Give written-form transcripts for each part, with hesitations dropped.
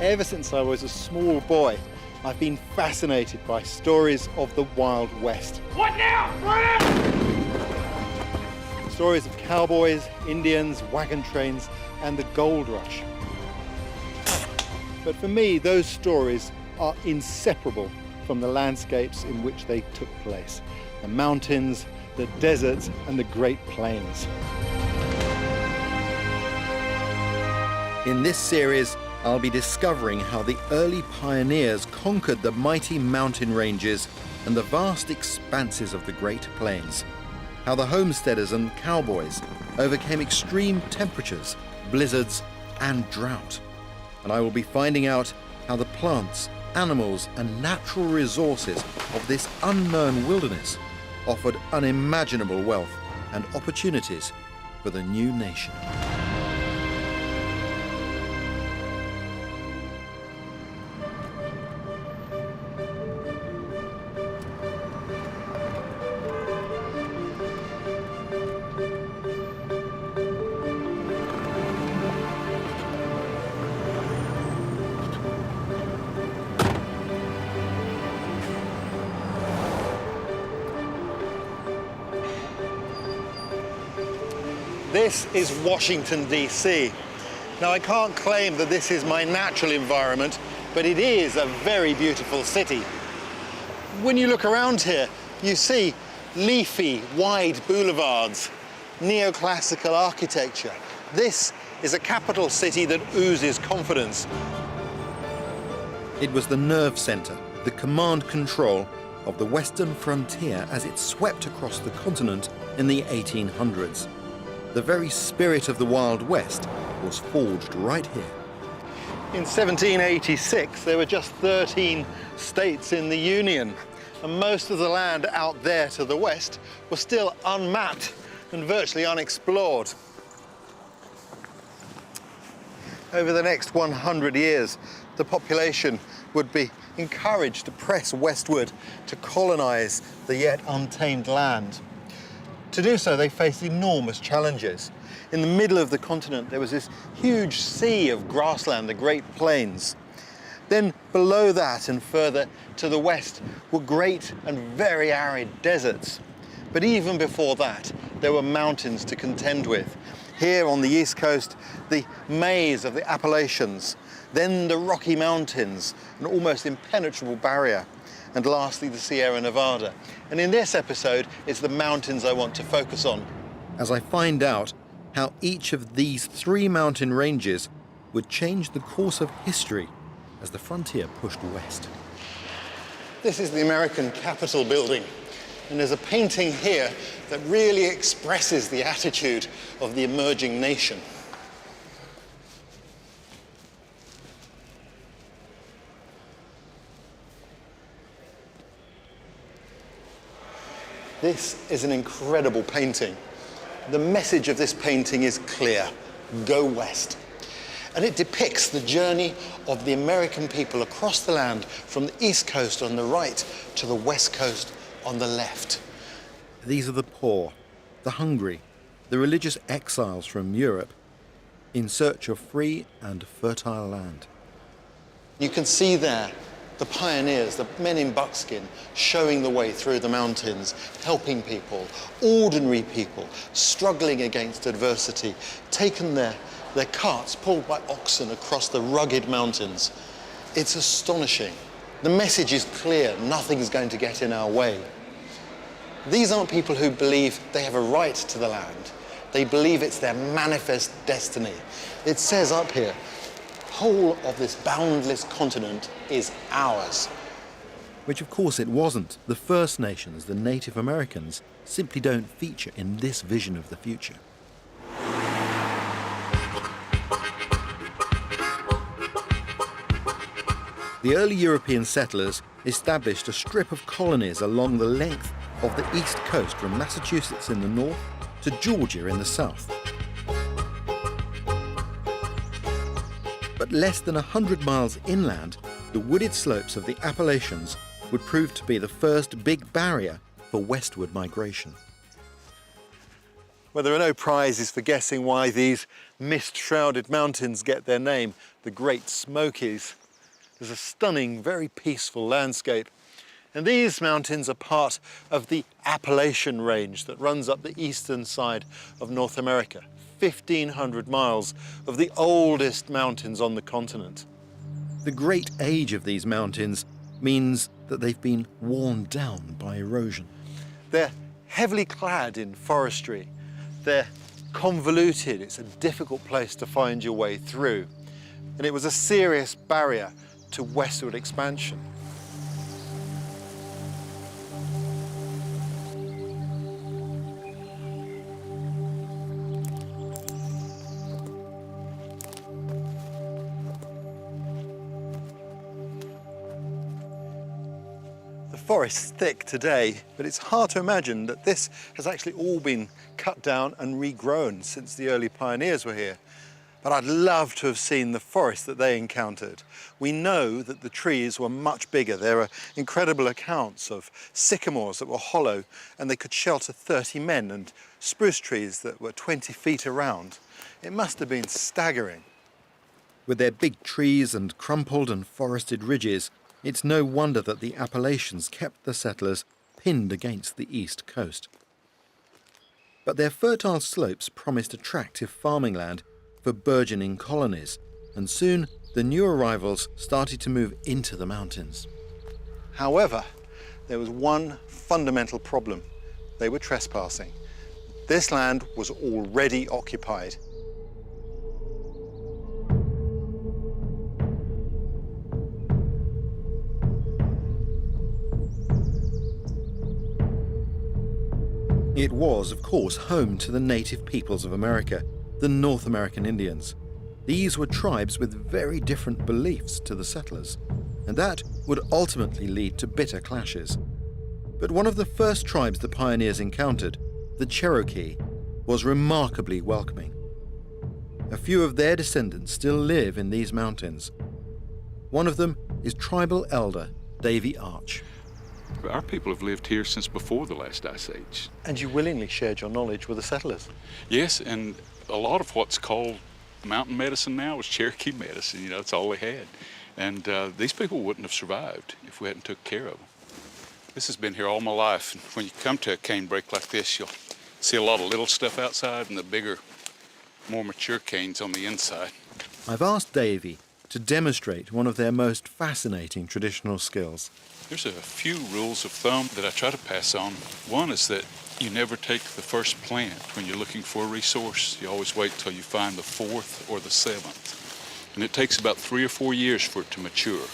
Ever since I was a small boy, I've been fascinated by stories of the Wild West. What now? Run it! Stories of cowboys, Indians, wagon trains, and the gold rush. But for me, those stories are inseparable from the landscapes in which they took place. The mountains, the deserts, and the Great Plains. In this series, I'll be discovering how the early pioneers conquered the mighty mountain ranges and the vast expanses of the Great Plains. How the homesteaders and cowboys overcame extreme temperatures, blizzards, and drought. And I will be finding out how the plants, animals, and natural resources of this unknown wilderness offered unimaginable wealth and opportunities for the new nation. This is Washington, D.C. Now, I can't claim that this is my natural environment, but it is a very beautiful city. When you look around here, you see leafy, wide boulevards, neoclassical architecture. This is a capital city that oozes confidence. It was the nerve center, the command control of the western frontier as it swept across the continent in the 1800s. The very spirit of the Wild West was forged right here. In 1786, there were just 13 states in the Union, and most of the land out there to the west was still unmapped and virtually unexplored. Over the next 100 years, the population would be encouraged to press westward to colonize the yet untamed land. To do so, they faced enormous challenges. In the middle of the continent, there was this huge sea of grassland, the Great Plains. Then below that and further to the west were great and very arid deserts. But even before that, there were mountains to contend with. Here on the east coast, the maze of the Appalachians, then the Rocky Mountains, an almost impenetrable barrier, and lastly the Sierra Nevada. And in this episode, it's the mountains I want to focus on. As I find out how each of these three mountain ranges would change the course of history as the frontier pushed west. This is the American Capitol building, and there's a painting here that really expresses the attitude of the emerging nation. This is an incredible painting. The message of this painting is clear: go west. And it depicts the journey of the American people across the land from the east coast on the right to the west coast on the left. These are the poor, the hungry, the religious exiles from Europe in search of free and fertile land. You can see there the pioneers, the men in buckskin, showing the way through the mountains, helping people, ordinary people, struggling against adversity, taking their carts pulled by oxen across the rugged mountains. It's astonishing. The message is clear: nothing's going to get in our way. These aren't people who believe they have a right to the land. They believe it's their manifest destiny. It says up here, whole of this boundless continent is ours. Which of course it wasn't. The First Nations, the Native Americans, simply don't feature in this vision of the future. The early European settlers established a strip of colonies along the length of the east coast from Massachusetts in the north to Georgia in the south. But less than 100 miles inland, the wooded slopes of the Appalachians would prove to be the first big barrier for westward migration. Well, there are no prizes for guessing why these mist-shrouded mountains get their name, the Great Smokies. There's a stunning, very peaceful landscape. And these mountains are part of the Appalachian range that runs up the eastern side of North America. 1,500 miles of the oldest mountains on the continent. The great age of these mountains means that they've been worn down by erosion. They're heavily clad in forestry. They're convoluted. It's a difficult place to find your way through. And it was a serious barrier to westward expansion. The forest's thick today, but it's hard to imagine that this has actually all been cut down and regrown since the early pioneers were here. But I'd love to have seen the forest that they encountered. We know that the trees were much bigger. There are incredible accounts of sycamores that were hollow and they could shelter 30 men, and spruce trees that were 20 feet around. It must have been staggering. With their big trees and crumpled and forested ridges, it's no wonder that the Appalachians kept the settlers pinned against the east coast. But their fertile slopes promised attractive farming land for burgeoning colonies, and soon the new arrivals started to move into the mountains. However, there was one fundamental problem. They were trespassing. This land was already occupied. It was, of course, home to the native peoples of America, the North American Indians. These were tribes with very different beliefs to the settlers, and that would ultimately lead to bitter clashes. But one of the first tribes the pioneers encountered, the Cherokee, was remarkably welcoming. A few of their descendants still live in these mountains. One of them is tribal elder Davy Arch. Our people have lived here since before the last ice age. And you willingly shared your knowledge with the settlers? Yes, and a lot of what's called mountain medicine now was Cherokee medicine. You know, it's all they had. And these people wouldn't have survived if we hadn't took care of them. This has been here all my life. And when you come to a cane break like this, you'll see a lot of little stuff outside and the bigger, more mature canes on the inside. I've asked Davy to demonstrate one of their most fascinating traditional skills. There's a few rules of thumb that I try to pass on. One is that you never take the first plant when you're looking for a resource. You always wait till you find the fourth or the seventh. And it takes about 3 or 4 years for it to mature.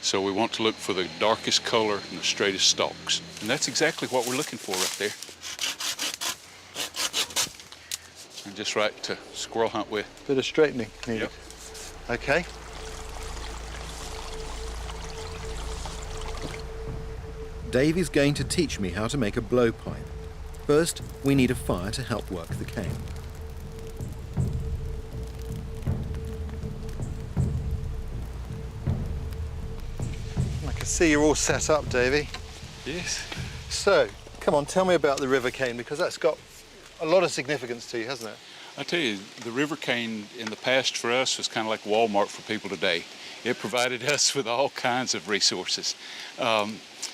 So we want to look for the darkest color and the straightest stalks. And that's exactly what we're looking for right there. And just right to squirrel hunt with. Bit of straightening needed. Yep. Okay. Davy's going to teach me how to make a blowpipe. First, we need a fire to help work the cane. I can see you're all set up, Davy. Yes. So, come on, tell me about the river cane, because that's got a lot of significance to you, hasn't it? I tell you, the river cane in the past for us was kind of like Walmart for people today. It provided us with all kinds of resources.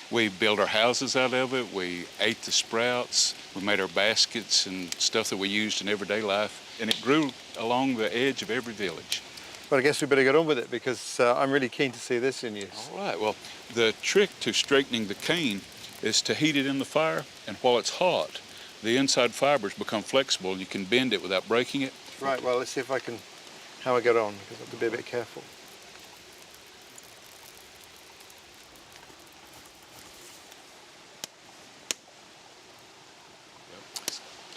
We built our houses out of it, we ate the sprouts, we made our baskets and stuff that we used in everyday life, and it grew along the edge of every village. Well, I guess we better get on with it, because I'm really keen to see this in use. All right, well, the trick to straightening the cane is to heat it in the fire, and while it's hot, the inside fibers become flexible and you can bend it without breaking it. Right, well, let's see if I can, how I get on, because I have to be a bit careful.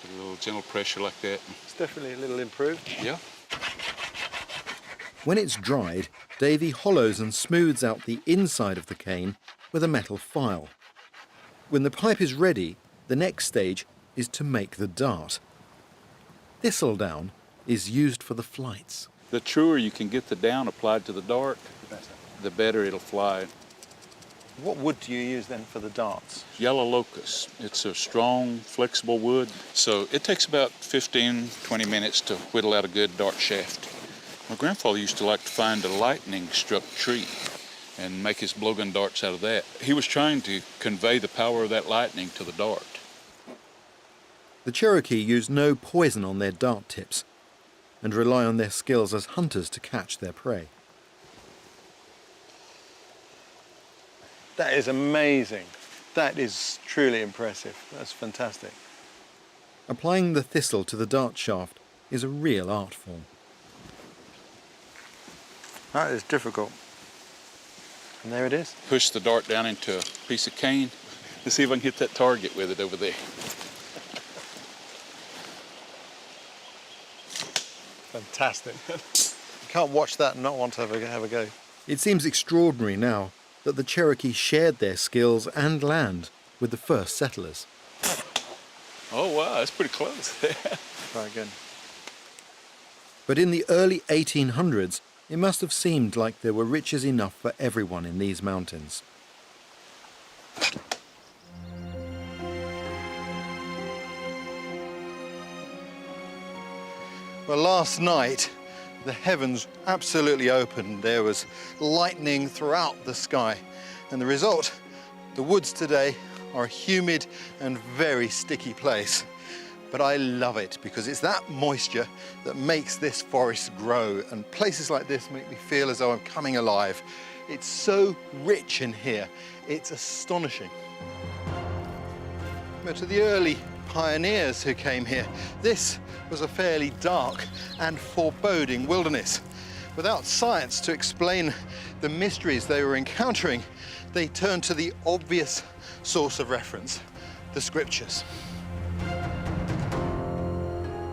Put a little gentle pressure like that. It's definitely a little improved. Yeah. When it's dried, Davy hollows and smooths out the inside of the cane with a metal file. When the pipe is ready, the next stage is to make the dart. Thistledown is used for the flights. The truer you can get the down applied to the dart, the better it'll fly. What wood do you use then for the darts? Yellow locust. It's a strong, flexible wood, so it takes about 15, 20 minutes to whittle out a good dart shaft. My grandfather used to like to find a lightning-struck tree and make his blowgun darts out of that. He was trying to convey the power of that lightning to the dart. The Cherokee use no poison on their dart tips and rely on their skills as hunters to catch their prey. That is amazing. That is truly impressive. That's fantastic. Applying the thistle to the dart shaft is a real art form. That is difficult. And there it is. Push the dart down into a piece of cane. Let's see if I can hit that target with it over there. Fantastic. You can't watch that and not want to have a go. It seems extraordinary now that the Cherokee shared their skills and land with the first settlers. Oh, wow, that's pretty close. Try again. But in the early 1800s, it must have seemed like there were riches enough for everyone in these mountains. Well, last night, the heavens absolutely opened. There was lightning throughout the sky. And the result, the woods today are a humid and very sticky place. But I love it because it's that moisture that makes this forest grow. And places like this make me feel as though I'm coming alive. It's so rich in here. It's astonishing. But to the early pioneers who came here, this was a fairly dark and foreboding wilderness. Without science to explain the mysteries they were encountering, they turned to the obvious source of reference, the scriptures.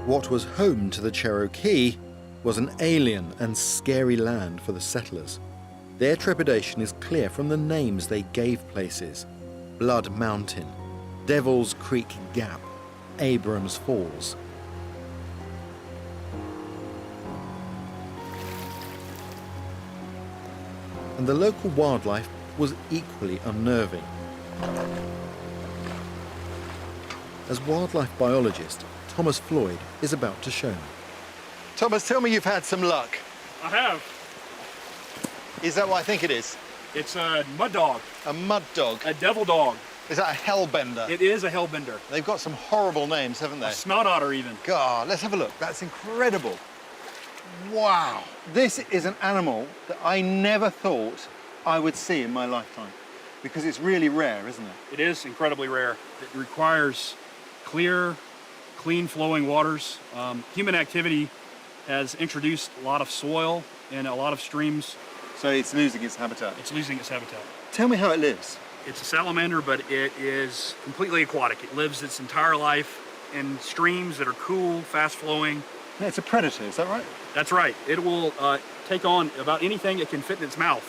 What was home to the Cherokee was an alien and scary land for the settlers. Their trepidation is clear from the names they gave places: Blood Mountain, Devil's Creek Gap, Abrams Falls. And the local wildlife was equally unnerving. As wildlife biologist, Thomas Floyd is about to show me. Thomas, tell me you've had some luck. I have. Is that what I think it is? It's a mud dog, A mud dog? a devil dog. Is that a hellbender? It is a hellbender. They've got some horrible names, haven't they? A snout otter even. God, let's have a look. That's incredible. Wow. This is an animal that I never thought I would see in my lifetime because it's really rare, isn't it? It is incredibly rare. It requires clear, clean flowing waters. Human activity has introduced a lot of soil and a lot of streams. So it's losing its habitat. It's losing its habitat. Tell me how it lives. It's a salamander, but it is completely aquatic. It lives its entire life in streams that are cool, fast flowing. Yeah, it's a predator, is that right? That's right. It will take on about anything it can fit in its mouth.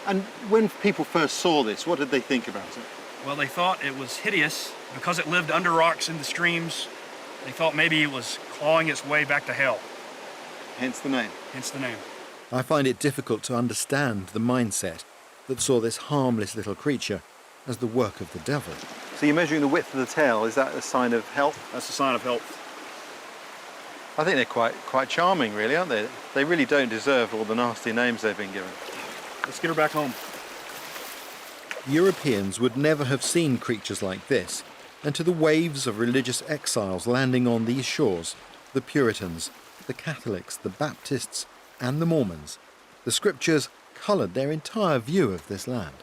And when people first saw this, what did they think about it? Well, they thought it was hideous because it lived under rocks in the streams. They thought maybe it was clawing its way back to hell. Hence the name. Hence the name. I find it difficult to understand the mindset that saw this harmless little creature as the work of the devil. So you're measuring the width of the tail. Is that a sign of health? That's a sign of health. I think they're quite charming, really, aren't they? They really don't deserve all the nasty names they've been given. Let's get her back home. Europeans would never have seen creatures like this, and to the waves of religious exiles landing on these shores, the Puritans, the Catholics, the Baptists, and the Mormons, the scriptures coloured their entire view of this land.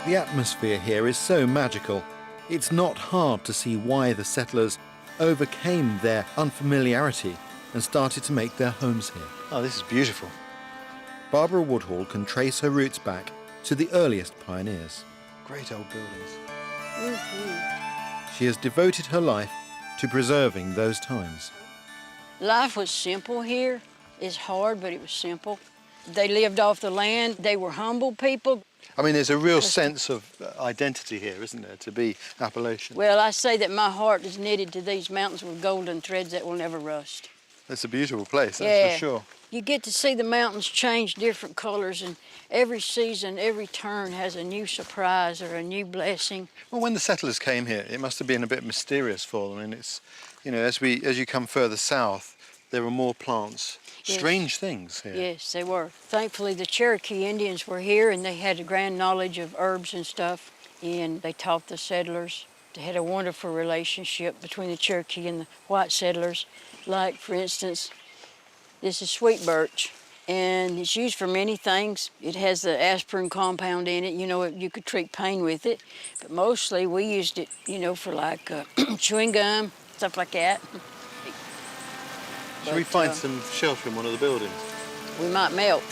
The atmosphere here is so magical, it's not hard to see why the settlers overcame their unfamiliarity and started to make their homes here. Oh, this is beautiful. Barbara Woodall can trace her roots back to the earliest pioneers. Great old buildings. She has devoted her life to preserving those times. Life was simple here. It's hard, but it was simple. They lived off the land. They were humble people. I mean, there's a real sense of identity here, isn't there, to be Appalachian? Well, I say that my heart is knitted to these mountains with golden threads that will never rust. It's a beautiful place, that's for sure. You get to see the mountains change different colors, and every season, every turn has a new surprise or a new blessing. Well, when the settlers came here, it must have been a bit mysterious for them. And it's, you know, as you come further south, there are more plants. Yes. Strange things here. Yes, they were. Thankfully, the Cherokee Indians were here, and they had a grand knowledge of herbs and stuff, and they taught the settlers. They had a wonderful relationship between the Cherokee and the white settlers. Like, for instance, this is sweet birch, and it's used for many things. It has the aspirin compound in it. You know, you could treat pain with it, but mostly we used it, you know, for like chewing gum, stuff like that. Shall we find some shelter in one of the buildings? We might melt.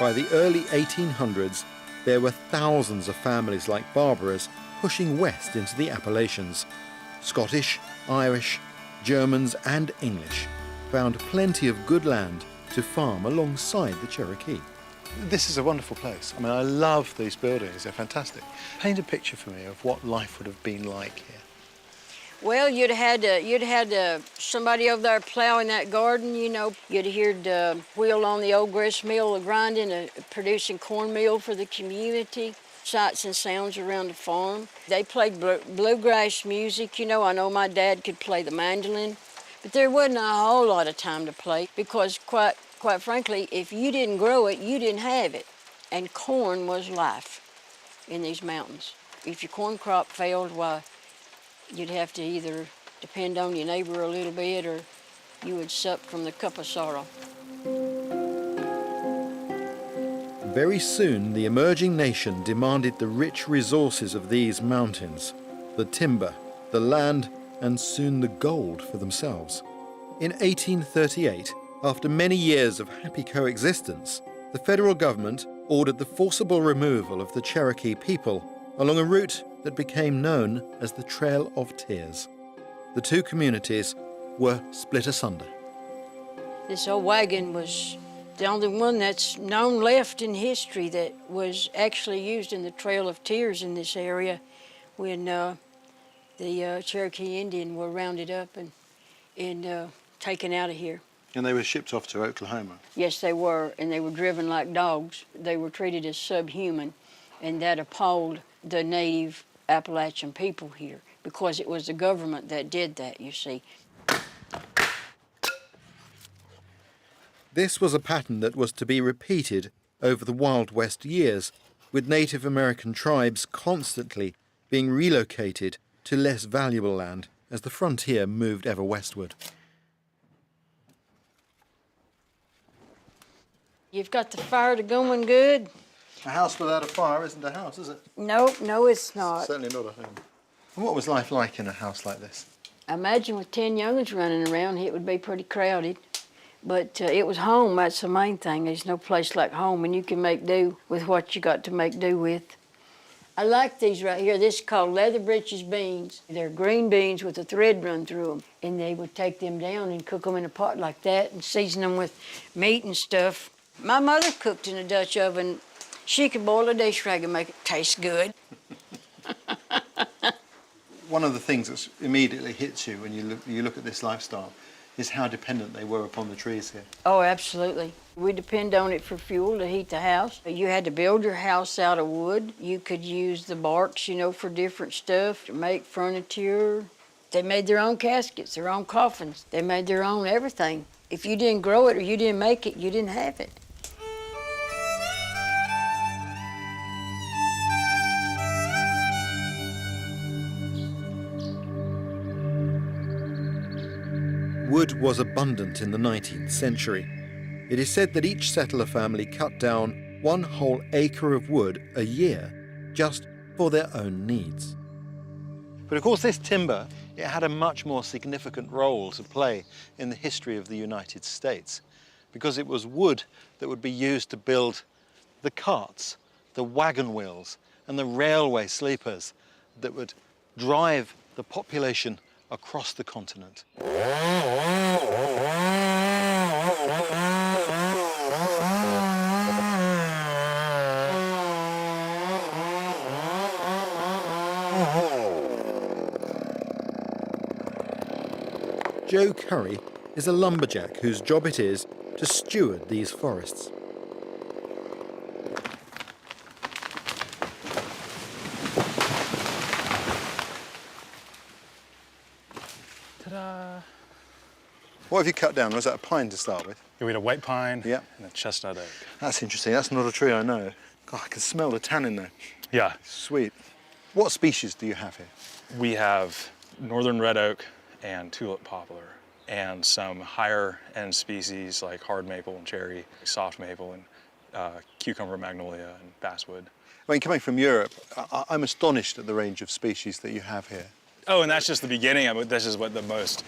By the early 1800s, there were thousands of families like Barbara's pushing west into the Appalachians. Scottish, Irish, Germans and English found plenty of good land to farm alongside the Cherokee. This is a wonderful place. I mean, I love these buildings. They're fantastic. Paint a picture for me of what life would have been like here. Well, you'd had somebody over there plowing that garden, you know. You'd heard the wheel on the old grist mill grinding, producing cornmeal for the community. Sights and sounds around the farm. They played bluegrass music, you know. I know my dad could play the mandolin, but there wasn't a whole lot of time to play because quite frankly, if you didn't grow it, you didn't have it. And corn was life in these mountains. If your corn crop failed, why, you'd have to either depend on your neighbor a little bit or you would sup from the cup of sorrow. Very soon, the emerging nation demanded the rich resources of these mountains, the timber, the land, and soon the gold for themselves. In 1838, after many years of happy coexistence, the federal government ordered the forcible removal of the Cherokee people along a route that became known as the Trail of Tears. The two communities were split asunder. This old wagon was the only one that's known left in history that was actually used in the Trail of Tears in this area when the Cherokee Indian were rounded up and taken out of here. And they were shipped off to Oklahoma. Yes, they were, and they were driven like dogs. They were treated as subhuman, and that appalled the native Appalachian people here because it was the government that did that, you see. This was a pattern that was to be repeated over the Wild West years, with Native American tribes constantly being relocated to less valuable land as the frontier moved ever westward. You've got the fire going good? A house without a fire isn't a house, is it? No, it's not. Certainly not a home. And what was life like in a house like this? I imagine with 10 young'uns running around, it would be pretty crowded. But it was home, that's the main thing. There's no place like home, and you can make do with what you got to make do with. I like these right here. This is called leather breeches beans. They're green beans with a thread run through them. And they would take them down and cook them in a pot like that and season them with meat and stuff. My mother cooked in a Dutch oven. She could boil a dish rag and make it taste good. One of the things that immediately hits you when you look at this lifestyle is how dependent they were upon the trees here. Oh, absolutely. We depend on it for fuel to heat the house. You had to build your house out of wood. You could use the barks, you know, for different stuff, to make furniture. They made their own caskets, their own coffins. They made their own everything. If you didn't grow it or you didn't make it, you didn't have it. Wood was abundant in the 19th century. It is said that each settler family cut down 1 whole acre of wood a year just for their own needs. But of course, this timber, it had a much more significant role to play in the history of the United States, because it was wood that would be used to build the carts, the wagon wheels, and the railway sleepers that would drive the population across the continent. Joe Currie is a lumberjack whose job it is to steward these forests. Ta-da! What have you cut down? Was that a pine to start with? We had a white pine Yeah. and a chestnut oak. That's interesting. That's not a tree I know. God, I can smell the tannin though. Yeah, Sweet. What species do you have here? we have northern red oak and tulip poplar, and some higher end species like hard maple and cherry, soft maple and cucumber magnolia and basswood. I mean, coming from Europe, I'm astonished at the range of species that you have here. Oh, and that's just the beginning of it. This is what the most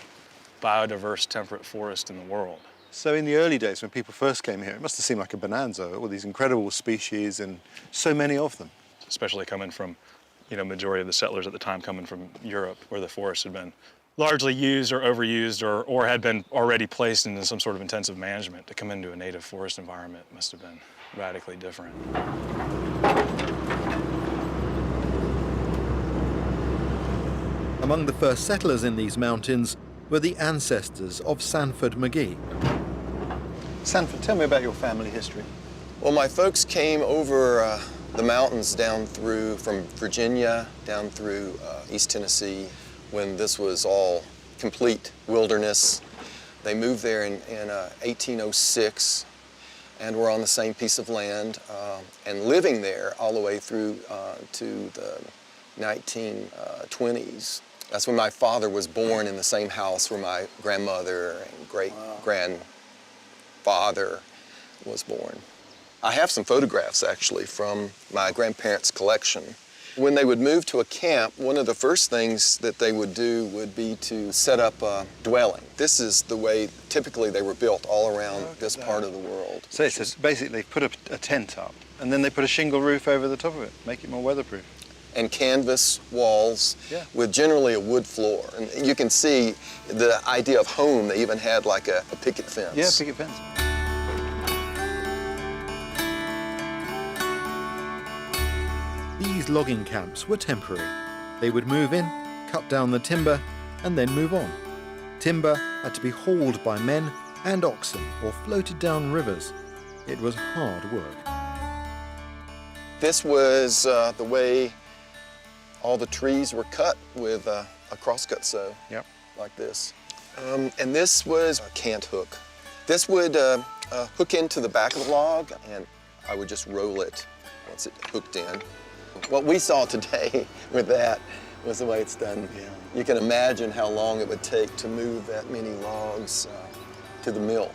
biodiverse temperate forest in the world. So in the early days when people first came here, it must have seemed like a bonanza, all these incredible species and so many of them. Especially coming from, majority of the settlers at the time coming from Europe, where the forests had been largely used or overused or had been already placed into some sort of intensive management. To come into a native forest environment must have been radically different. Among the first settlers in these mountains were the ancestors of Sanford McGee. Sanford, tell me about your family history. Well, my folks came over the mountains down through, from Virginia down through East Tennessee when this was all complete wilderness. They moved there in 1806 and were on the same piece of land and living there all the way through to the 1920s. That's when my father was born in the same house where my grandmother and great-grandfather was born. I have some photographs, actually, from my grandparents' collection. When they would move to a camp, one of the first things that they would do would be to set up a dwelling. This is the way typically they were built all around this part of the world. So it says basically put a tent up and then they put a shingle roof over the top of it, make it more weatherproof. And canvas walls with generally a wood floor. And you can see the idea of home, they even had like a picket fence. Yeah, picket fence. These logging camps were temporary. They would move in, cut down the timber, and then move on. Timber had to be hauled by men and oxen or floated down rivers. It was hard work. This was the way all the trees were cut with a crosscut saw, like this. And this was a cant hook. This would hook into the back of the log, and I would just roll it once it hooked in. What we saw today with that was the way it's done. Yeah. You can imagine how long it would take to move that many logs to the mill.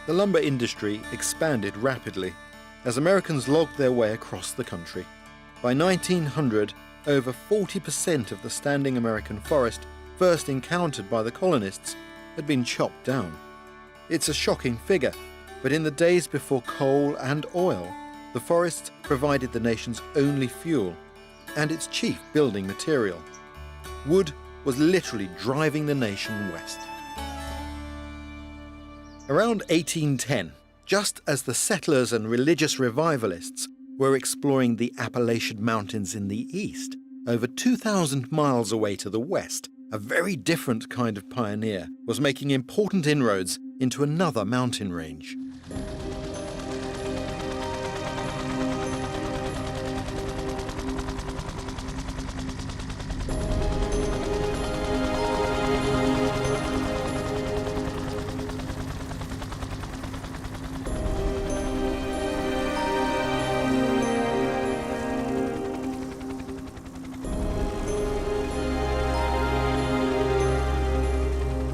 The lumber industry expanded rapidly as Americans logged their way across the country. By 1900, over 40% of the standing American forest first encountered by the colonists had been chopped down. It's a shocking figure, but in the days before coal and oil, the forests provided the nation's only fuel and its chief building material. Wood was literally driving the nation west. Around 1810, just as the settlers and religious revivalists were exploring the Appalachian Mountains in the east, over 2,000 miles away to the west, a very different kind of pioneer was making important inroads into another mountain range.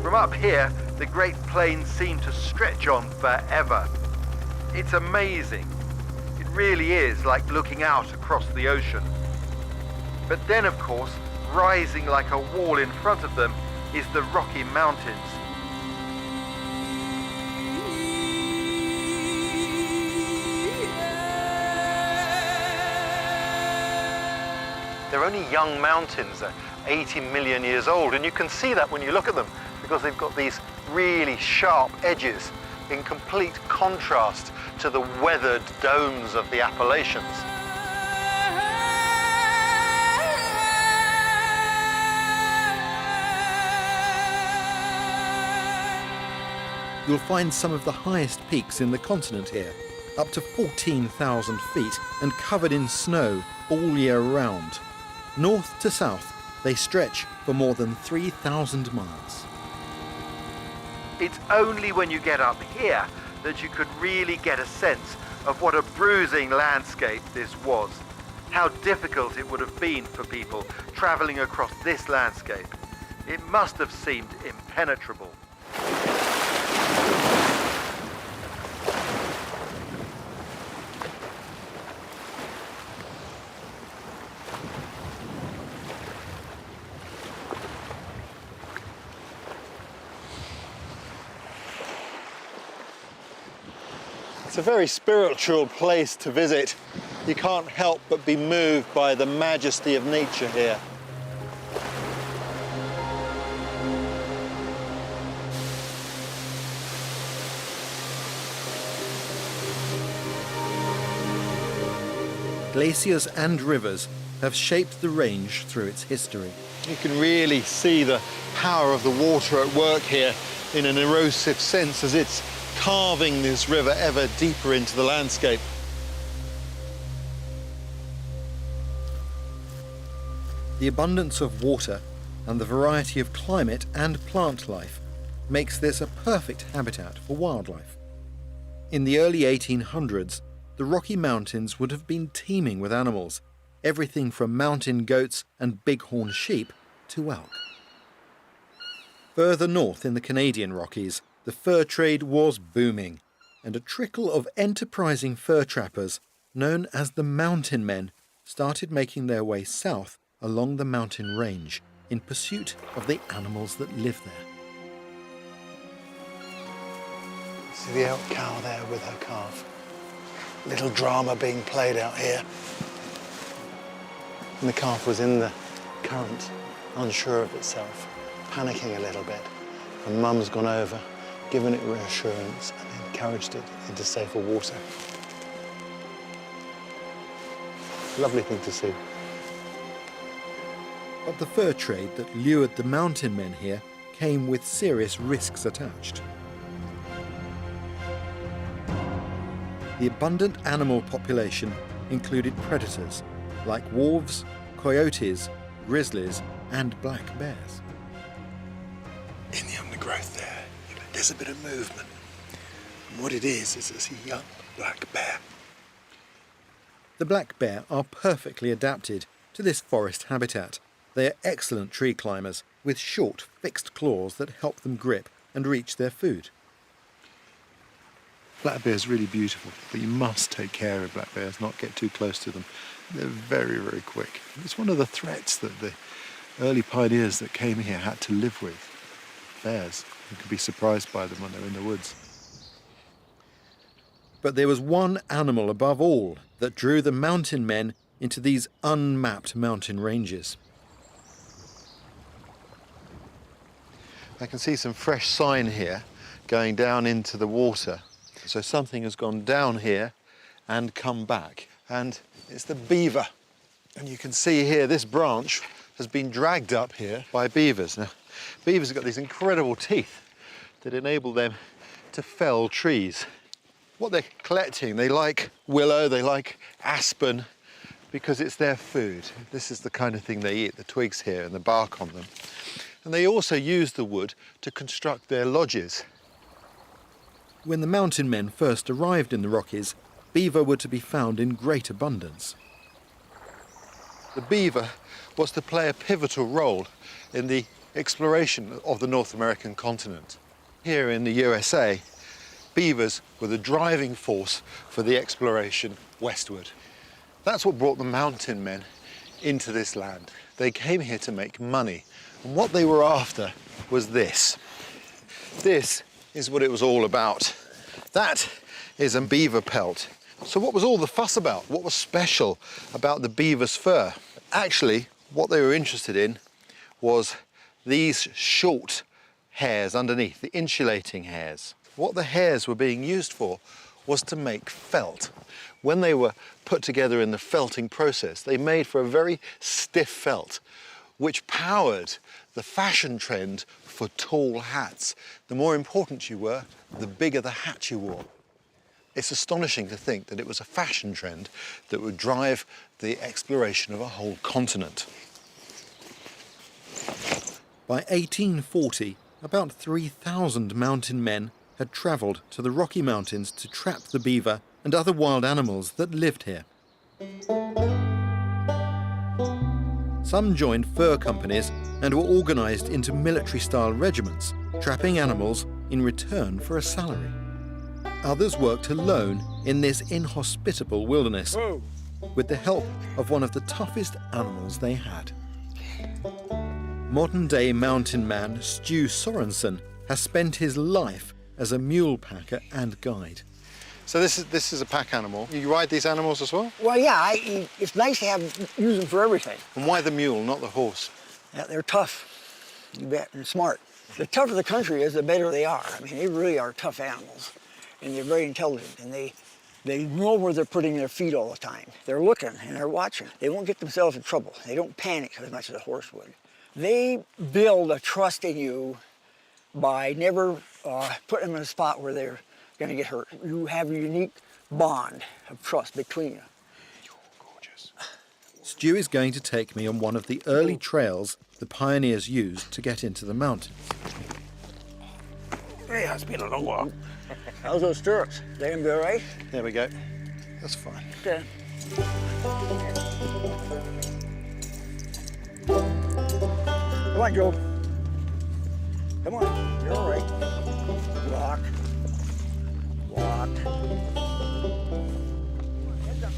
From up here, the Great Plains seem to stretch on forever. It's amazing. It really is like looking out across the ocean. But then, of course, rising like a wall in front of them is the Rocky Mountains. They're only young mountains, 80 million years old. And you can see that when you look at them, because they've got these really sharp edges in complete contrast to the weathered domes of the Appalachians. You'll find some of the highest peaks in the continent here, up to 14,000 feet and covered in snow all year round. North to south, they stretch for more than 3,000 miles. It's only when you get up here that you could really get a sense of what a bruising landscape this was. How difficult it would have been for people traveling across this landscape. It must have seemed impenetrable. It's a very spiritual place to visit. You can't help but be moved by the majesty of nature here. Glaciers and rivers have shaped the range through its history. You can really see the power of the water at work here in an erosive sense as it's carving this river ever deeper into the landscape. The abundance of water and the variety of climate and plant life makes this a perfect habitat for wildlife. In the early 1800s, the Rocky Mountains would have been teeming with animals, everything from mountain goats and bighorn sheep to elk. Further north in the Canadian Rockies, the fur trade was booming, and a trickle of enterprising fur trappers, known as the mountain men, started making their way south along the mountain range in pursuit of the animals that live there. See the elk cow there with her calf. Little drama being played out here. And the calf was in the current, unsure of itself, panicking a little bit. And Mum's gone over, given it reassurance and encouraged it into safer water. Lovely thing to see. But the fur trade that lured the mountain men here came with serious risks attached. The abundant animal population included predators like wolves, coyotes, grizzlies, and black bears. In the undergrowth there, there's a bit of movement. And what it is it's a young black bear. The black bear are perfectly adapted to this forest habitat. They are excellent tree climbers with short, fixed claws that help them grip and reach their food. Black bear's really beautiful, but you must take care of black bears, not get too close to them. They're very, very quick. It's one of the threats that the early pioneers that came here had to live with. Bears. You could be surprised by them when they're in the woods. But there was one animal above all that drew the mountain men into these unmapped mountain ranges. I can see some fresh sign here going down into the water. So something has gone down here and come back. And it's the beaver. And you can see here this branch has been dragged up here by beavers. Now, beavers have got these incredible teeth that enable them to fell trees. What they're collecting, they like willow, they like aspen, because it's their food. This is the kind of thing they eat, the twigs here and the bark on them. And they also use the wood to construct their lodges. When the mountain men first arrived in the Rockies, beaver were to be found in great abundance. The beaver was to play a pivotal role in the exploration of the North American continent. Here in the USA, beavers were the driving force for the exploration westward. That's what brought the mountain men into this land. They came here to make money, and what they were after was this. This is what it was all about. That is a beaver pelt. So what was all the fuss about? What was special about the beaver's fur? Actually, what they were interested in was these short hairs underneath, the insulating hairs. What the hairs were being used for was to make felt. When they were put together in the felting process, they made for a very stiff felt, which powered the fashion trend for tall hats. The more important you were, the bigger the hat you wore. It's astonishing to think that it was a fashion trend that would drive the exploration of a whole continent. By 1840, about 3,000 mountain men had travelled to the Rocky Mountains to trap the beaver and other wild animals that lived here. Some joined fur companies and were organised into military-style regiments, trapping animals in return for a salary. Others worked alone in this inhospitable wilderness, with the help of one of the toughest animals they had. Modern-day mountain man Stu Sorensen has spent his life as a mule packer and guide. So this is a pack animal. You ride these animals as well? Well, yeah, it's nice to use them for everything. And why the mule, not the horse? Yeah, they're tough, you bet, and smart. The tougher the country is, the better they are. I mean, they really are tough animals, and they're very intelligent, and they know where they're putting their feet all the time. They're looking and they're watching. They won't get themselves in trouble. They don't panic as much as a horse would. They build a trust in you by never putting them in a spot where they're going to get hurt. You have a unique bond of trust between you. You're gorgeous. Stu is going to take me on one of the early trails the pioneers used to get into the mountains. Hey, it's been a little while. How's those stirrups? They gonna be all right? There we go. That's fine. Okay. Come on, Joe. Come on, you're all right. Walk. Walk. Heads up.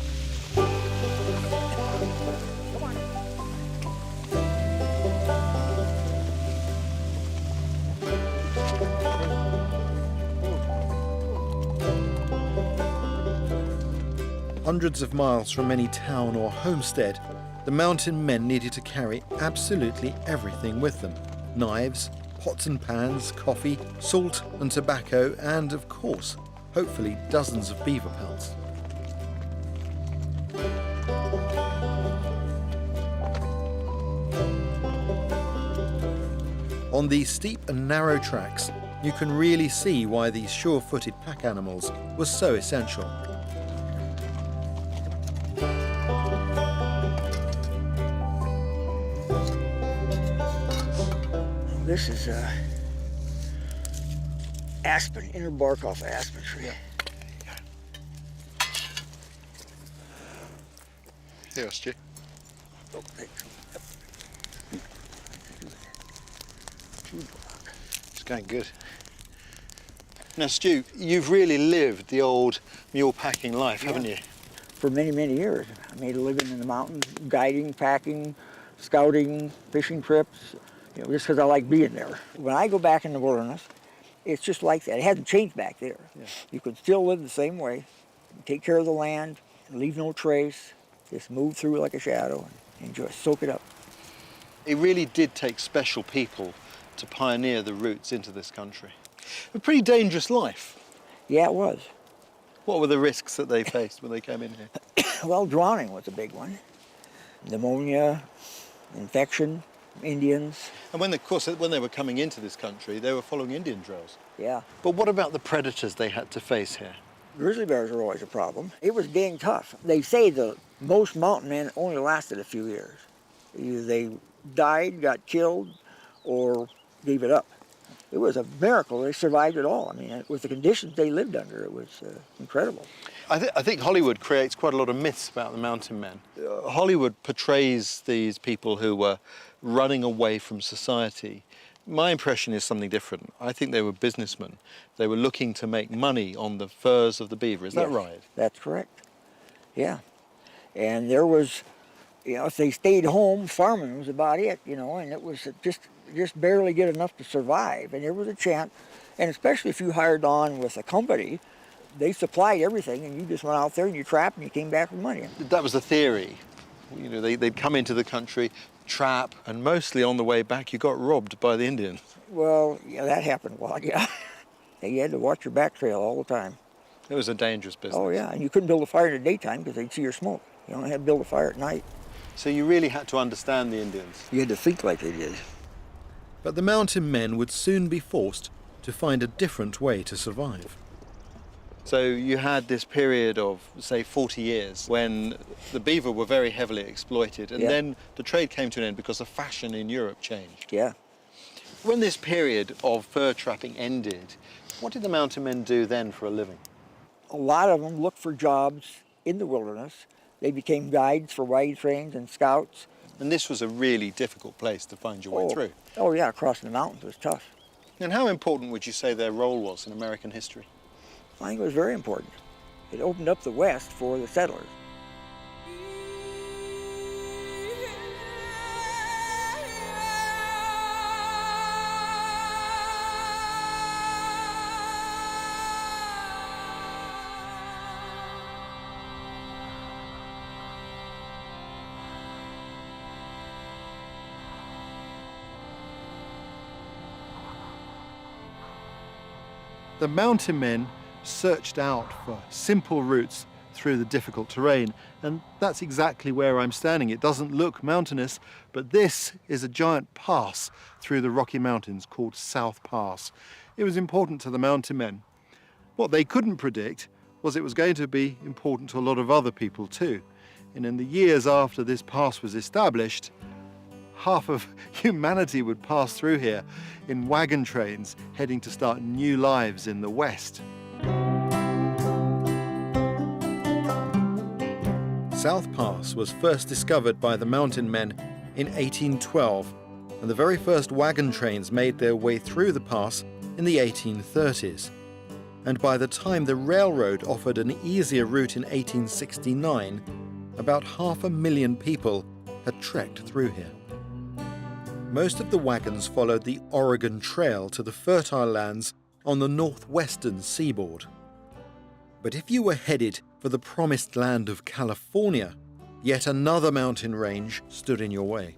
Come on. Hundreds of miles from any town or homestead, the mountain men needed to carry absolutely everything with them. Knives, pots and pans, coffee, salt and tobacco, and of course, hopefully dozens of beaver pelts. On these steep and narrow tracks, you can really see why these sure-footed pack animals were so essential. This is aspen, inner bark off aspen tree. Here, Stu. Oh, thanks. It's going good. Now, Stu, you've really lived the old mule packing life, haven't you? For many, many years. I made a living in the mountains, guiding, packing, scouting, fishing trips, you know, just because I like being there. When I go back in the wilderness, it's just like that. It hasn't changed back there. Yeah. You can still live the same way, take care of the land, leave no trace, just move through like a shadow and enjoy, soak it up. It really did take special people to pioneer the routes into this country. A pretty dangerous life. Yeah, it was. What were the risks that they faced when they came in here? Well, drowning was a big one. Pneumonia, infection, Indians. And when, of course, when they were coming into this country, they were following Indian trails. Yeah. But what about the predators they had to face here? Grizzly bears are always a problem. It was dang tough. They say the most mountain men only lasted a few years. Either they died, got killed, or gave it up. It was a miracle they survived it all. I mean, with the conditions they lived under, it was incredible. I think Hollywood creates quite a lot of myths about the mountain men. Hollywood portrays these people who were running away from society. My impression is something different. I think they were businessmen. They were looking to make money on the furs of the beaver. Is that right? That's correct. Yeah. And there was, you know, if they stayed home, farming was about it, you know, and it was just barely get enough to survive. And there was a chance, and especially if you hired on with a company, they supplied everything, and you just went out there and you trapped and you came back with money. That was the theory. You know, they'd come into the country, trap, and mostly on the way back you got robbed by the Indians. Well, yeah, that happened a lot, yeah. You had to watch your back trail all the time. It was a dangerous business. Oh, yeah, and you couldn't build a fire in the daytime because they'd see your smoke. You only had to build a fire at night. So you really had to understand the Indians. You had to think like they did. But the mountain men would soon be forced to find a different way to survive. So you had this period of, say, 40 years when the beaver were very heavily exploited, and then the trade came to an end because the fashion in Europe changed. Yeah. When this period of fur trapping ended, what did the mountain men do then for a living? A lot of them looked for jobs in the wilderness. They became guides for wagon trains and scouts. And this was a really difficult place to find your way through. Oh, yeah, crossing the mountains was tough. And how important would you say their role was in American history? I think it was very important. It opened up the West for the settlers. The mountain men searched out for simple routes through the difficult terrain, and that's exactly where I'm standing. It doesn't look mountainous, but this is a giant pass through the Rocky Mountains called South Pass. It was important to the mountain men. What they couldn't predict was it was going to be important to a lot of other people too. And in the years after this pass was established, half of humanity would pass through here in wagon trains heading to start new lives in the West. South Pass was first discovered by the mountain men in 1812, and the very first wagon trains made their way through the pass in the 1830s. And by the time the railroad offered an easier route in 1869, about 500,000 people had trekked through here. Most of the wagons followed the Oregon Trail to the fertile lands on the northwestern seaboard. But if you were headed for the promised land of California, yet another mountain range stood in your way.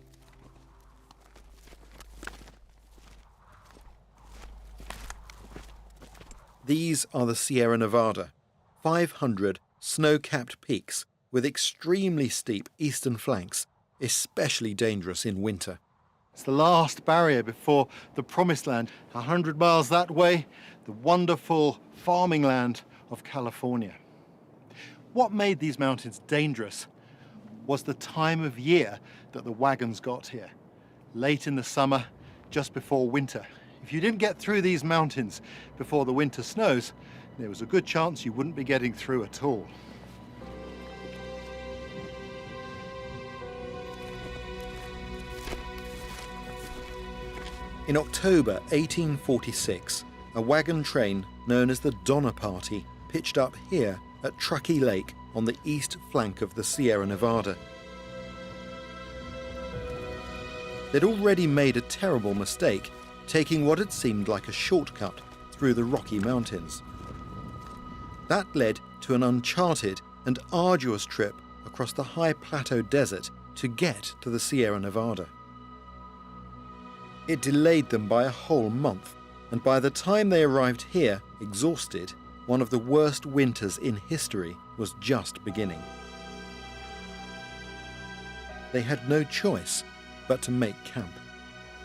These are the Sierra Nevada, 500 snow-capped peaks with extremely steep eastern flanks, especially dangerous in winter. It's the last barrier before the promised land, 100 miles that way, the wonderful farming land of California. What made these mountains dangerous was the time of year that the wagons got here. Late in the summer, just before winter. If you didn't get through these mountains before the winter snows, there was a good chance you wouldn't be getting through at all. In October 1846, a wagon train known as the Donner Party pitched up here at Truckee Lake on the east flank of the Sierra Nevada. They'd already made a terrible mistake, taking what had seemed like a shortcut through the Rocky Mountains. That led to an uncharted and arduous trip across the high plateau desert to get to the Sierra Nevada. It delayed them by a whole month, and by the time they arrived here, exhausted, one of the worst winters in history was just beginning. They had no choice but to make camp.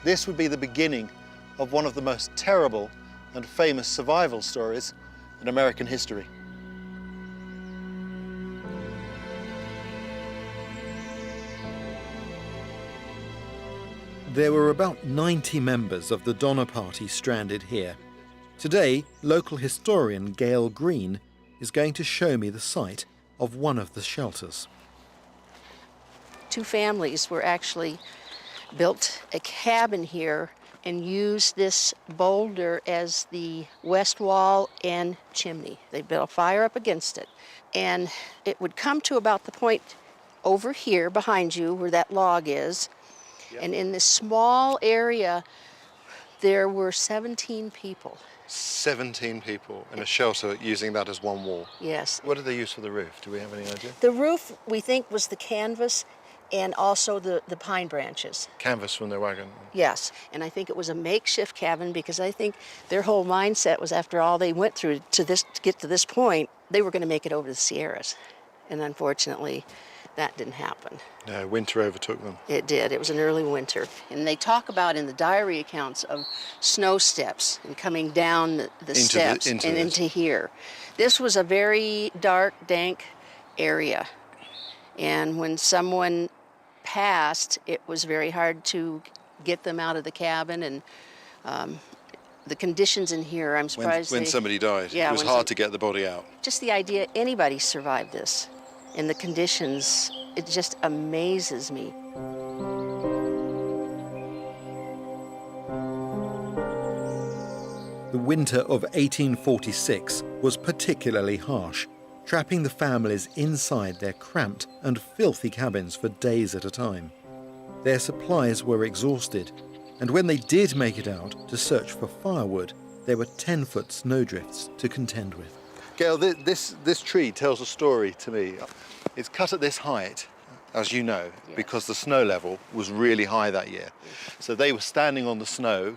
This would be the beginning of one of the most terrible and famous survival stories in American history. There were about 90 members of the Donner Party stranded here. Today, local historian Gail Green is going to show me the site of one of the shelters. Two families were actually built a cabin here and used this boulder as the west wall and chimney. They built a fire up against it. And it would come to about the point over here behind you where that log is. Yep. And in this small area, there were 17 people. 17 people in a shelter using that as one wall? Yes. What did they use for the roof? Do we have any idea? The roof, we think, was the canvas. and also the pine branches. Canvas from their wagon. Yes, and I think it was a makeshift cabin because I think their whole mindset was after all they went through to get to this point, they were going to make it over the Sierras. And unfortunately, that didn't happen. No, winter overtook them. It did. It was an early winter. And they talk about in the diary accounts of snow steps and coming down the steps into here. This was a very dark, dank area. And when someone passed, it was very hard to get them out of the cabin. And the conditions in here, I'm surprised. When somebody died, yeah, it was hard to get the body out. Just the idea anybody survived this. And the conditions, it just amazes me. The winter of 1846 was particularly harsh, trapping the families inside their cramped and filthy cabins for days at a time. Their supplies were exhausted, and when they did make it out to search for firewood, there were 10-foot snowdrifts to contend with. Gail, this tree tells a story to me. It's cut at this height, as you know, Yes. because the snow level was really high that year. So they were standing on the snow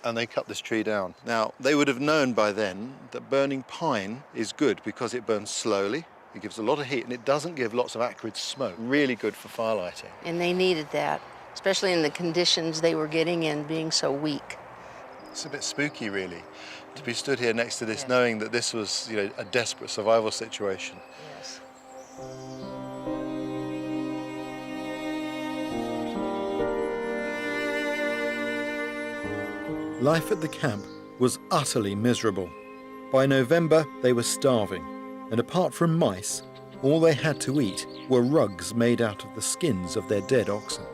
and they cut this tree down. Now, they would have known by then that burning pine is good because it burns slowly, it gives a lot of heat, and it doesn't give lots of acrid smoke. Really good for firelighting. And they needed that, especially in the conditions they were getting in, being so weak. It's a bit spooky, really, to be stood here next to this, knowing that this was, a desperate survival situation. Yes. Life at the camp was utterly miserable. By November, they were starving, and apart from mice, all they had to eat were rugs made out of the skins of their dead oxen.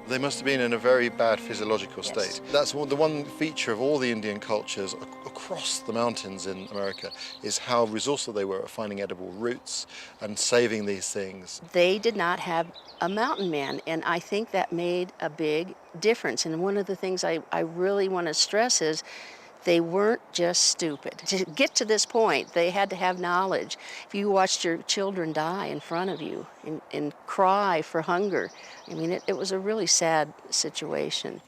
They must have been in a very bad physiological Yes. state. That's the one feature of all the Indian cultures across the mountains in America, is how resourceful they were at finding edible roots and saving these things. They did not have a mountain man, and I think that made a big difference. And one of the things I really want to stress is they weren't just stupid. To get to this point, they had to have knowledge. If you watched your children die in front of you and cry for hunger, I mean, it was a really sad situation.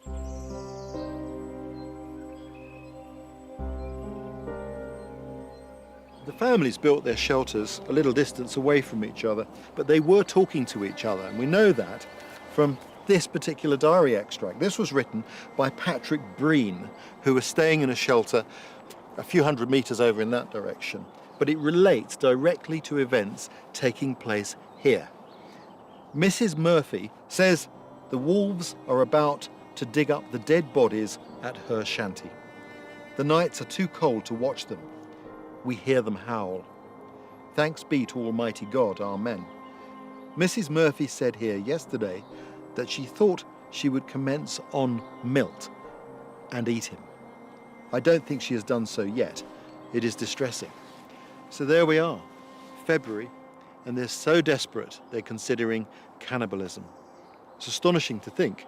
The families built their shelters a little distance away from each other, but they were talking to each other, and we know that from this particular diary extract. This was written by Patrick Breen, who was staying in a shelter a few hundred meters over in that direction, but it relates directly to events taking place here. Mrs. Murphy says the wolves are about to dig up the dead bodies at her shanty. The nights are too cold to watch them. We hear them howl. Thanks be to Almighty God, amen. Mrs. Murphy said here yesterday that she thought she would commence on Milt and eat him. I don't think she has done so yet. It is distressing. So there we are, February, and they're so desperate they're considering cannibalism. It's astonishing to think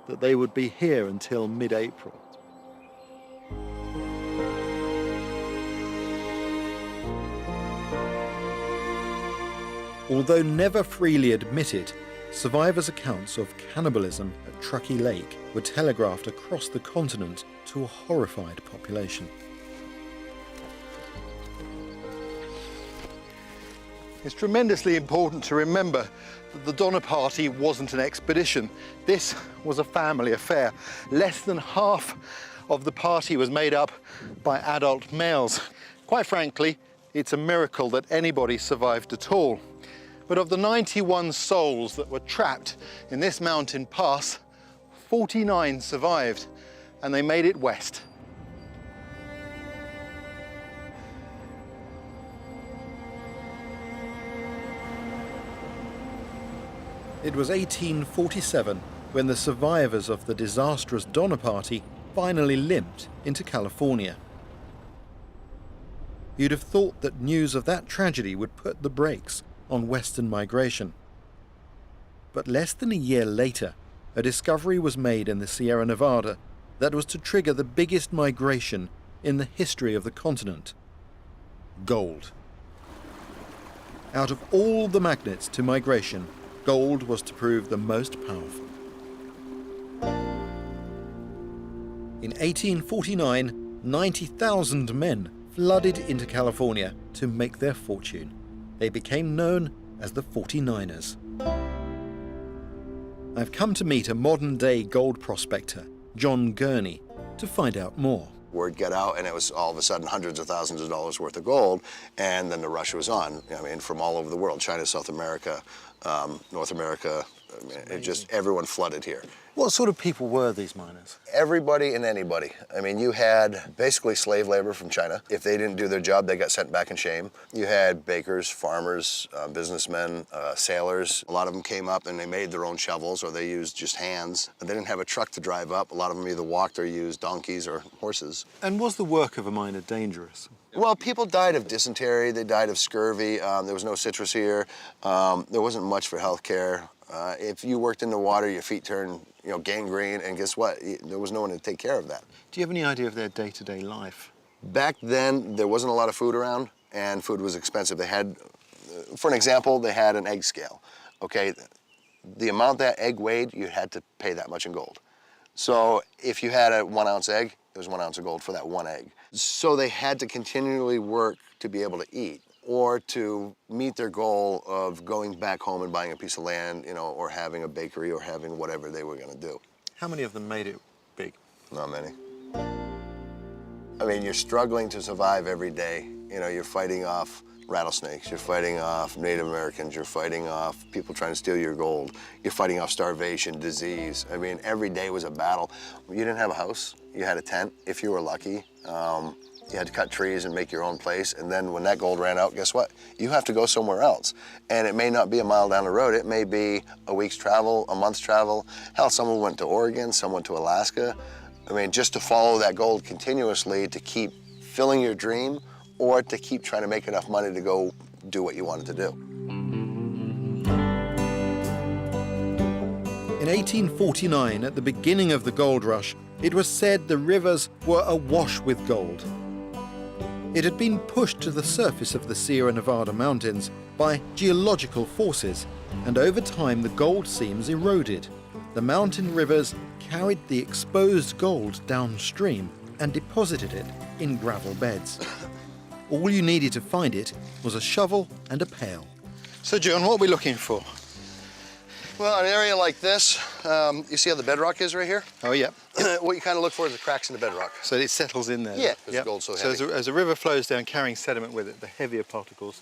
that they would be here until mid-April. Although never freely admitted, survivors' accounts of cannibalism at Truckee Lake were telegraphed across the continent to a horrified population. It's tremendously important to remember that the Donner Party wasn't an expedition. This was a family affair. Less than half of the party was made up by adult males. Quite frankly, it's a miracle that anybody survived at all. But of the 91 souls that were trapped in this mountain pass, 49 survived, and they made it west. It was 1847 when the survivors of the disastrous Donner Party finally limped into California. You'd have thought that news of that tragedy would put the brakes on western migration. But less than a year later, a discovery was made in the Sierra Nevada that was to trigger the biggest migration in the history of the continent: gold. Out of all the magnets to migration, Gold was to prove the most powerful. In 1849, 90,000 men flooded into California to make their fortune. They became known as the 49ers. I've come to meet a modern-day gold prospector, Joe Currie, to find out more. Word got out, and it was all of a sudden hundreds of thousands of dollars worth of gold, and then the rush was on. I mean, from all over the world, China, South America, North America, I mean, it just, everyone flooded here. What sort of people were these miners? Everybody and anybody. I mean, you had basically slave labor from China. If they didn't do their job, they got sent back in shame. You had bakers, farmers, businessmen, sailors. A lot of them came up and they made their own shovels, or they used just hands. They didn't have a truck to drive up. A lot of them either walked or used donkeys or horses. And was the work of a miner dangerous? Well, people died of dysentery. They died of scurvy. There was no citrus here. There wasn't much for health care. If you worked in the water, your feet turned, gangrene, and guess what? There was no one to take care of that. Do you have any idea of their day-to-day life? Back then, there wasn't a lot of food around, and food was expensive. They had, for an example, they had an egg scale, okay? The amount that egg weighed, you had to pay that much in gold. So if you had a 1 ounce egg, it was 1 ounce of gold for that one egg. So they had to continually work to be able to eat, or to meet their goal of going back home and buying a piece of land, or having a bakery, or having whatever they were gonna do. How many of them made it big? Not many. I mean, you're struggling to survive every day. You're fighting off rattlesnakes, you're fighting off Native Americans, you're fighting off people trying to steal your gold, you're fighting off starvation, disease. I mean, every day was a battle. You didn't have a house, you had a tent, if you were lucky. You had to cut trees and make your own place, and then when that gold ran out, guess what? You have to go somewhere else. And it may not be a mile down the road, it may be a week's travel, a month's travel. Hell, someone went to Oregon, someone to Alaska. I mean, just to follow that gold continuously to keep filling your dream, or to keep trying to make enough money to go do what you wanted to do. In 1849, at the beginning of the gold rush, it was said the rivers were awash with gold. It had been pushed to the surface of the Sierra Nevada mountains by geological forces, and over time the gold seams eroded. The mountain rivers carried the exposed gold downstream and deposited it in gravel beds. All you needed to find it was a shovel and a pail. So, John, what are we looking for? Well, an area like this, you see how the bedrock is right here? Oh, yeah. What you kind of look for is the cracks in the bedrock. So it settles in there? Yeah, because the gold's so heavy. So as a river flows down carrying sediment with it, the heavier particles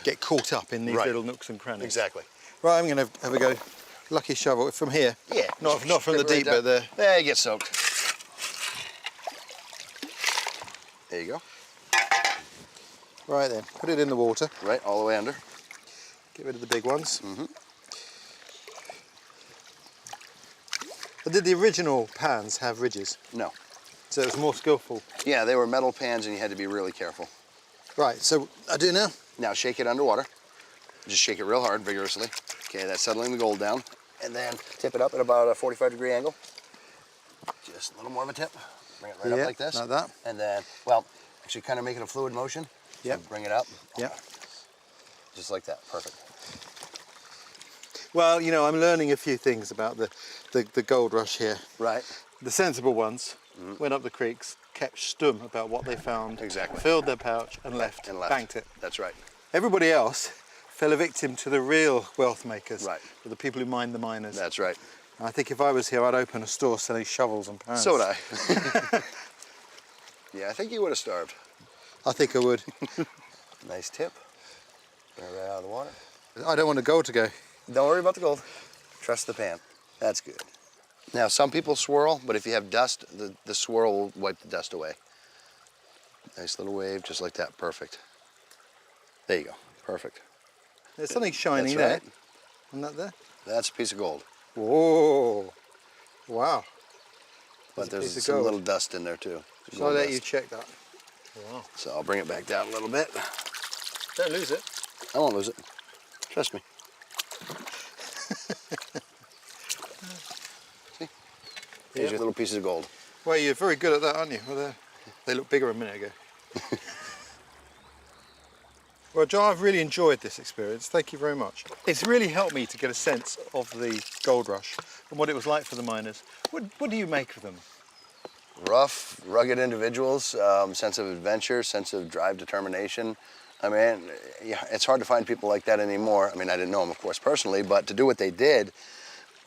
get caught up in these little nooks and crannies. Exactly. Right, I'm going to have a go. Lucky shovel from here. Yeah. Not from the deep, but there. There, you get soaked. There you go. Right then, put it in the water. Right, all the way under. Get rid of the big ones. Mm-hmm. But did the original pans have ridges? No. So it was more skillful? Yeah, they were metal pans and you had to be really careful. Right, so I do now? Now shake it underwater. Just shake it real hard, vigorously. Okay, that's settling the gold down. And then tip it up at about a 45-degree angle. Just a little more of a tip. Bring it right up like this. Like that. And then, well, actually kind of make it a fluid motion. Yep. So bring it up. Yeah. Just like that, perfect. Well, I'm learning a few things about the gold rush here. Right. The sensible ones went up the creeks, kept stum about what they found, filled their pouch and left, banked it. That's right. Everybody else fell a victim to the real wealth makers, right? The people who mined the miners. That's right. And I think if I was here, I'd open a store selling shovels and pans. So would I. Yeah, I think you would have starved. I think I would. Nice tip. Bring it right out of the water. I don't want the gold to go. Don't worry about the gold. Trust the pan. That's good. Now, some people swirl, but if you have dust, the swirl will wipe the dust away. Nice little wave, just like that. Perfect. There you go. Perfect. There's something shining there. Isn't that there? That's a piece of gold. Whoa. Wow. But there's some little dust in there, too. So I'll let you check that. Wow. So I'll bring it back down a little bit. Don't lose it. I won't lose it. Trust me. See? Here's your little pieces of gold. Well, you're very good at that, aren't you? Well, they look bigger a minute ago. Well, Joe, I've really enjoyed this experience. Thank you very much. It's really helped me to get a sense of the gold rush and what it was like for the miners. What do you make of them? Rough, rugged individuals, sense of adventure, sense of drive, determination. I mean, yeah, it's hard to find people like that anymore. I mean, I didn't know them, of course, personally, but to do what they did,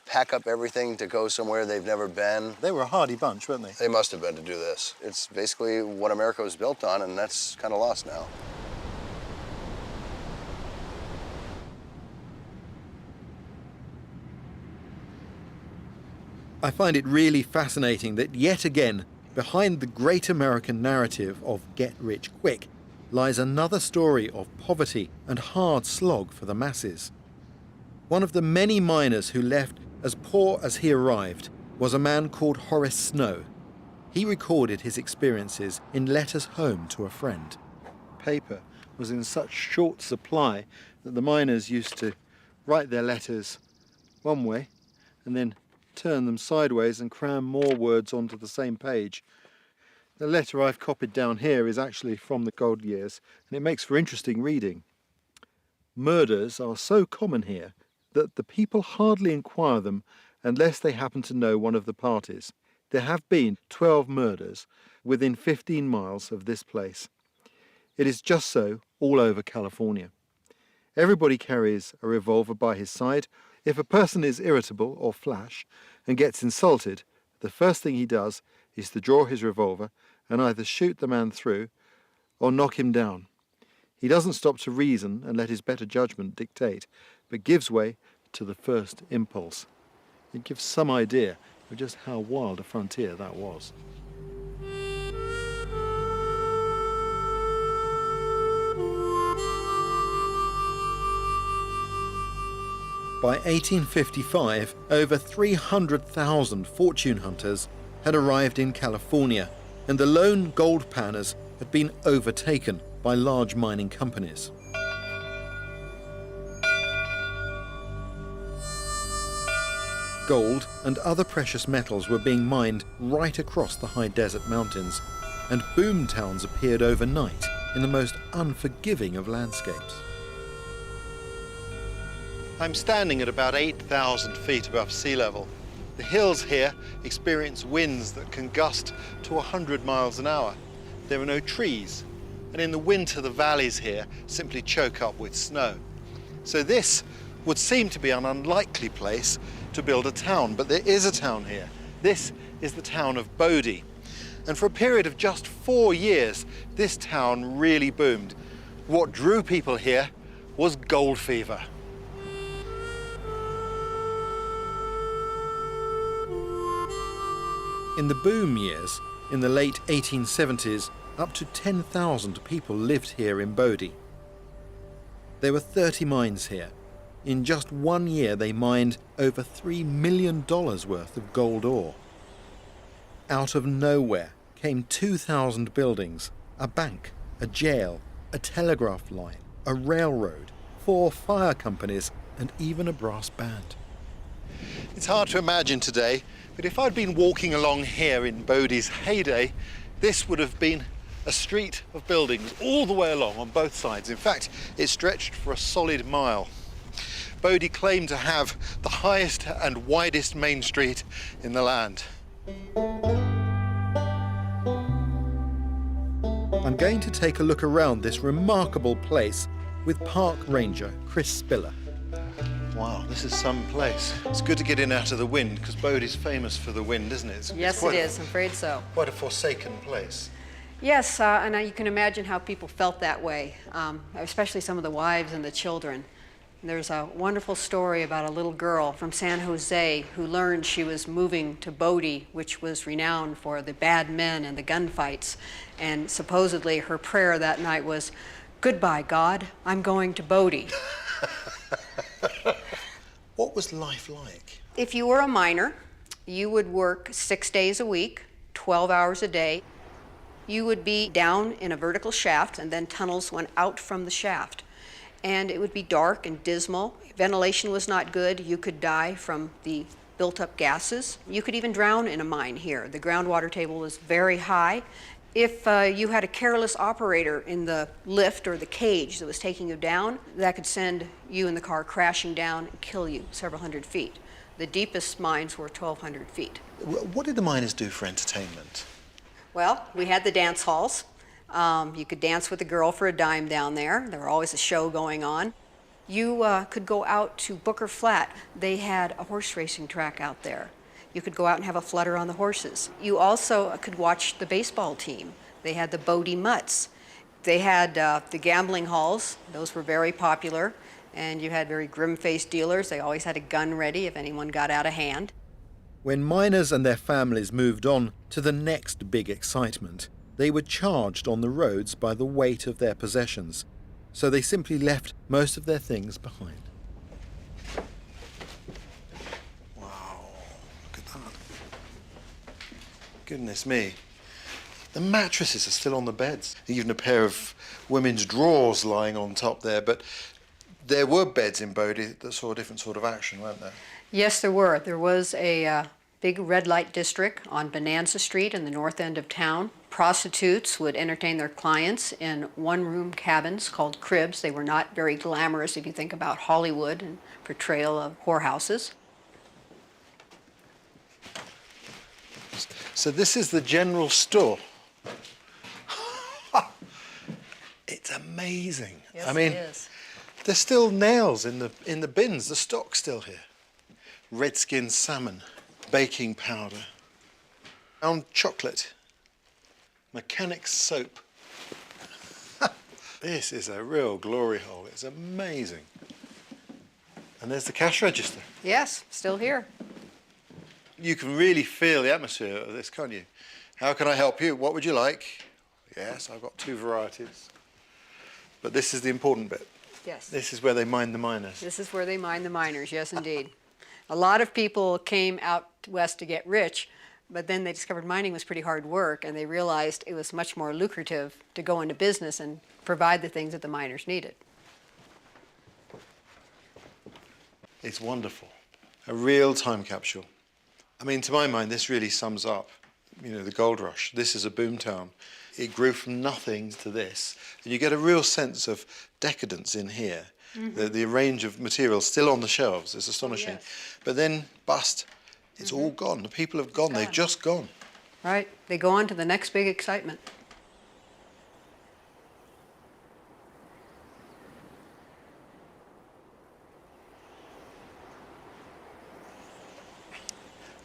pack up everything to go somewhere they've never been. They were a hardy bunch, weren't they? They must have been to do this. It's basically what America was built on, and that's kind of lost now. I find it really fascinating that yet again, behind the great American narrative of get rich quick, lies another story of poverty and hard slog for the masses. One of the many miners who left as poor as he arrived was a man called Horace Snow. He recorded his experiences in letters home to a friend. Paper was in such short supply that the miners used to write their letters one way and then turn them sideways and cram more words onto the same page. The letter I've copied down here is actually from the gold years, and it makes for interesting reading. Murders are so common here that the people hardly inquire them unless they happen to know one of the parties. There have been 12 murders within 15 miles of this place. It is just so all over California. Everybody carries a revolver by his side. If a person is irritable or flash and gets insulted, the first thing he does is to draw his revolver and either shoot the man through or knock him down. He doesn't stop to reason and let his better judgment dictate, but gives way to the first impulse. It gives some idea of just how wild a frontier that was. By 1855, over 300,000 fortune hunters had arrived in California, and the lone gold panners had been overtaken by large mining companies. Gold and other precious metals were being mined right across the high desert mountains, and boom towns appeared overnight in the most unforgiving of landscapes. I'm standing at about 8,000 feet above sea level. The hills here experience winds that can gust to 100 miles an hour. There are no trees, and in the winter the valleys here simply choke up with snow. So this would seem to be an unlikely place to build a town, but there is a town here. This is the town of Bodie. And for a period of just 4 years, this town really boomed. What drew people here was gold fever. In the boom years, in the late 1870s, up to 10,000 people lived here in Bodie. There were 30 mines here. In just 1 year, they mined over $3 million worth of gold ore. Out of nowhere came 2,000 buildings, a bank, a jail, a telegraph line, a railroad, 4 fire companies, and even a brass band. It's hard to imagine today, but if I'd been walking along here in Bodie's heyday, this would have been a street of buildings all the way along on both sides. In fact, it stretched for a solid mile. Bodie claimed to have the highest and widest main street in the land. I'm going to take a look around this remarkable place with park ranger Chris Spiller. Wow, this is some place. It's good to get in out of the wind, because Bodie's famous for the wind, isn't it? Yes, it is. I'm afraid so. Quite a forsaken place. Yes, and you can imagine how people felt that way, especially some of the wives and the children. There's a wonderful story about a little girl from San Jose who learned she was moving to Bodie, which was renowned for the bad men and the gunfights. And supposedly her prayer that night was, "Goodbye, God, I'm going to Bodie." What was life like? If you were a miner, you would work 6 days a week, 12 hours a day. You would be down in a vertical shaft, and then tunnels went out from the shaft. And it would be dark and dismal. Ventilation was not good. You could die from the built-up gases. You could even drown in a mine here. The groundwater table was very high. If you had a careless operator in the lift or the cage that was taking you down, that could send you and the car crashing down and kill you several hundred feet. The deepest mines were 1,200 feet. What did the miners do for entertainment? Well, we had the dance halls. You could dance with a girl for a dime down there. There was always a show going on. You could go out to Booker Flat. They had a horse racing track out there. You could go out and have a flutter on the horses. You also could watch the baseball team. They had the Bodie Mutts. They had the gambling halls. Those were very popular. And you had very grim-faced dealers. They always had a gun ready if anyone got out of hand. When miners and their families moved on to the next big excitement, they were charged on the roads by the weight of their possessions, so they simply left most of their things behind. Goodness me. The mattresses are still on the beds. Even a pair of women's drawers lying on top there. But there were beds in Bodie that saw a different sort of action, weren't there? Yes, there were. There was a big red light district on Bonanza Street in the north end of town. Prostitutes would entertain their clients in one-room cabins called cribs. They were not very glamorous if you think about Hollywood and portrayal of whorehouses. So this is the general store. It's amazing. Yes, I mean, it is. there's still nails in the bins. The stock's still here. Redskin salmon, baking powder, brown chocolate, mechanic's soap. This is a real glory hole. It's amazing. And there's the cash register. Yes, still here. You can really feel the atmosphere of this, can't you? How can I help you? What would you like? Yes, I've got 2 varieties. But this is the important bit. Yes. This is where they mine the miners. This is where they mine the miners, yes indeed. A lot of people came out west to get rich, but then they discovered mining was pretty hard work, and they realized it was much more lucrative to go into business and provide the things that the miners needed. It's wonderful. A real time capsule. I mean, to my mind, this really sums up, the gold rush. This is a boom town. It grew from nothing to this. And you get a real sense of decadence in here. Mm-hmm. The range of materials still on the shelves is astonishing. Oh, yes. But then, bust. It's all gone. The people have gone. They've just gone. Right. They go on to the next big excitement.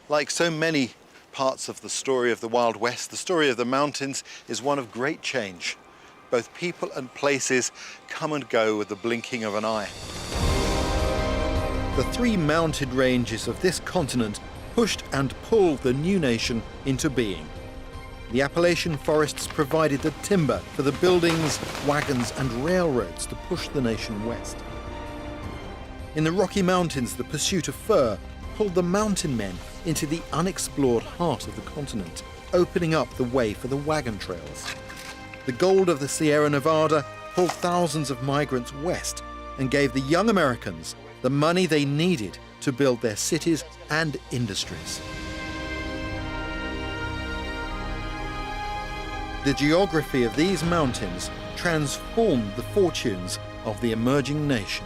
Like so many parts of the story of the Wild West, the story of the mountains is one of great change. Both people and places come and go with the blinking of an eye. The 3 mounted ranges of this continent pushed and pulled the new nation into being. The Appalachian forests provided the timber for the buildings, wagons and railroads to push the nation west. In the Rocky Mountains, the pursuit of fur pulled the mountain men into the unexplored heart of the continent, opening up the way for the wagon trails. The gold of the Sierra Nevada pulled thousands of migrants west and gave the young Americans the money they needed to build their cities and industries. The geography of these mountains transformed the fortunes of the emerging nation.